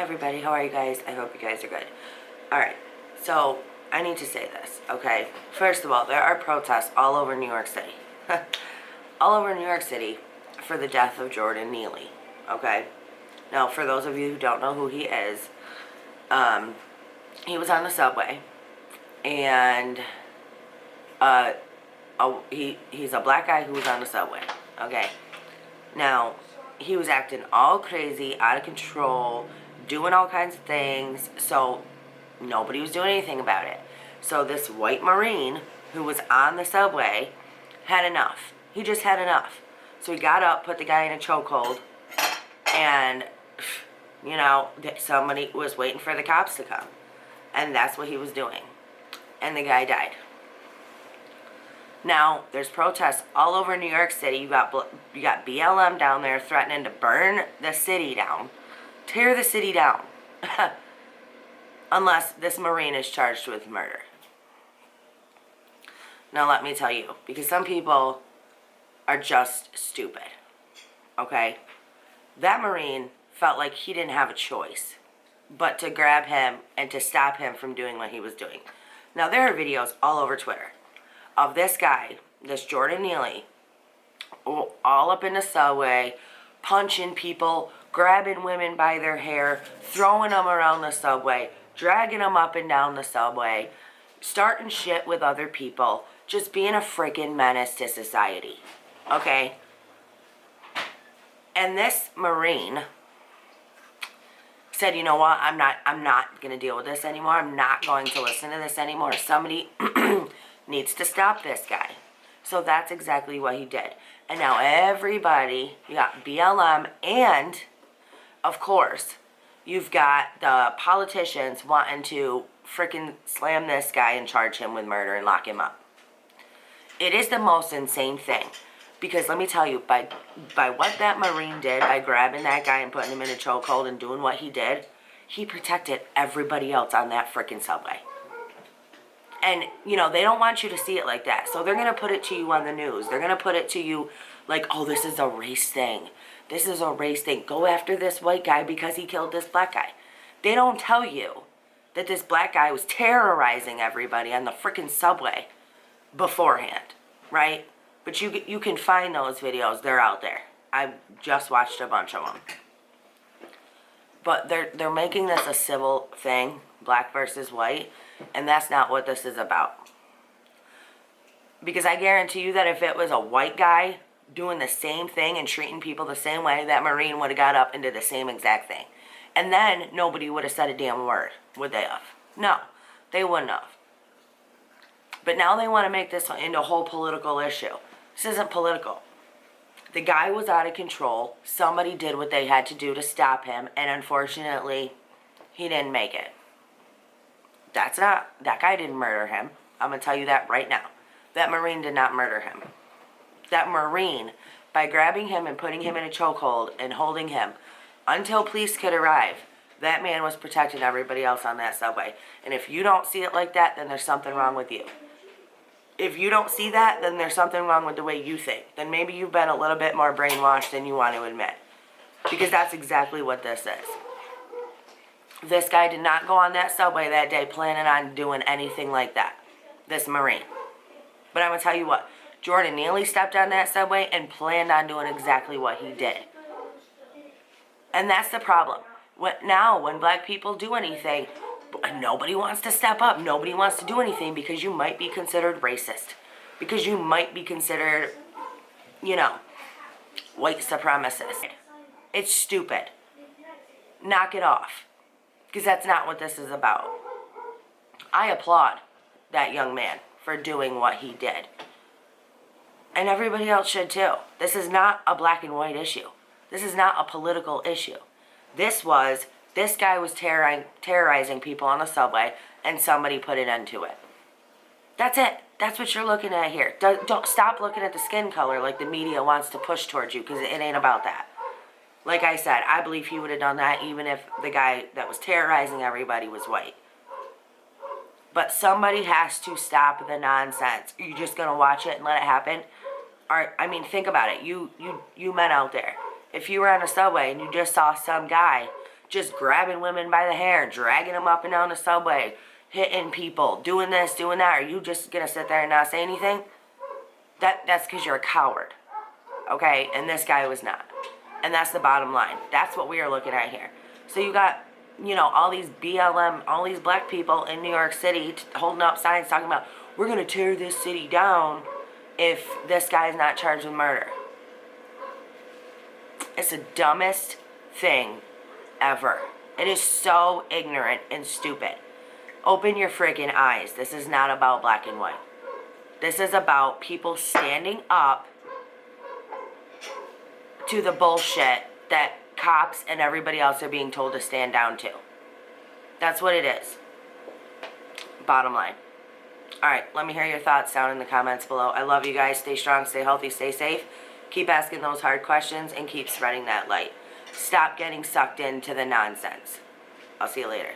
everybody, how are you guys? I hope you guys are good. Alright, so I need to say this, okay? First of all, there are protests all over New York City. All over New York City for the death of Jordan Neely, okay? Now, for those of you who don't know who he is, he was on the subway, and he's a black guy who was on the subway, okay? Now, he was acting all crazy, out of control, doing all kinds of things, so nobody was doing anything about it. So this white Marine who was on the subway had enough. He just had enough. So he got up, put the guy in a chokehold, and, you know, somebody was waiting for the cops to come. And that's what he was doing. And the guy died. Now, there's protests all over New York City. You got BLM down there threatening to burn the city down. Tear the city down. Unless this Marine is charged with murder. Now, let me tell you, because some people are just stupid. Okay? That Marine felt like he didn't have a choice but to grab him and to stop him from doing what he was doing. Now, there are videos all over Twitter of this guy, this Jordan Neely, all up in the subway, punching people, grabbing women by their hair, throwing them around the subway, dragging them up and down the subway, starting shit with other people, just being a freaking menace to society. Okay? And this Marine said, you know what, I'm not going to deal with this anymore. I'm not going to listen to this anymore. Somebody needs to stop this guy. So that's exactly what he did. And now everybody, you got BLM, and of course, you've got the politicians wanting to freaking slam this guy and charge him with murder and lock him up. It is the most insane thing. Because let me tell you, by what that Marine did, by grabbing that guy and putting him in a chokehold and doing what he did, he protected everybody else on that freaking subway. And, you know, they don't want you to see it like that. So they're going to put it to you on the news. They're going to put it to you like, oh, this is a race thing. This is a race thing. Go after this white guy because he killed this black guy. They don't tell you that this black guy was terrorizing everybody on the freaking subway beforehand, right? But you can find those videos. They're out there. I just watched a bunch of them. But they're making this a civil thing, black versus white, and that's not what this is about. Because I guarantee you that if it was a white guy doing the same thing and treating people the same way, that Marine would have got up and did the same exact thing. And then nobody would have said a damn word, would they have? No, they wouldn't have. But now they want to make this into a whole political issue. This isn't political. The guy was out of control. Somebody did what they had to do to stop him, and unfortunately, he didn't make it. That guy didn't murder him. I'm going to tell you that right now. That Marine did not murder him. That Marine, by grabbing him and putting him in a chokehold and holding him until police could arrive, that man was protecting everybody else on that subway. And if you don't see it like that, then there's something wrong with you. If you don't see that, then there's something wrong with the way you think. Then maybe you've been a little bit more brainwashed than you want to admit. Because that's exactly what this is. This guy did not go on that subway that day planning on doing anything like that. This Marine. But I'm going to tell you what. Jordan Neely stepped on that subway and planned on doing exactly what he did. And that's the problem. Now, when black people do anything, nobody wants to step up. Nobody wants to do anything because you might be considered racist. Because you might be considered, you know, white supremacist. It's stupid. Knock it off. Because that's not what this is about. I applaud that young man for doing what he did. And everybody else should too. This is not a black and white issue. This is not a political issue. This guy was terrorizing people on the subway, and somebody put an end to it. That's it. That's what you're looking at here. Don't stop looking at the skin color like the media wants to push towards you, because it ain't about that. Like I said, I believe he would have done that even if the guy that was terrorizing everybody was white. But somebody has to stop the nonsense. Are you just going to watch it and let it happen? I mean, think about it. You men out there. If you were on a subway and you just saw some guy just grabbing women by the hair, dragging them up and down the subway, hitting people, doing this, doing that. Are you just gonna sit there and not say anything? That's because you're a coward, okay? And this guy was not. And that's the bottom line. That's what we are looking at here. So you got, all these BLM, all these black people in New York City holding up signs talking about, we're going to tear this city down if this guy is not charged with murder. It's the dumbest thing ever. It is so ignorant and stupid. Open your freaking eyes. This is not about black and white. This is about people standing up to the bullshit that cops and everybody else are being told to stand down to. That's what it is. Bottom line. Alright, let me hear your thoughts down in the comments below. I love you guys. Stay strong, stay healthy, stay safe. Keep asking those hard questions and keep spreading that light. Stop getting sucked into the nonsense. I'll see you later.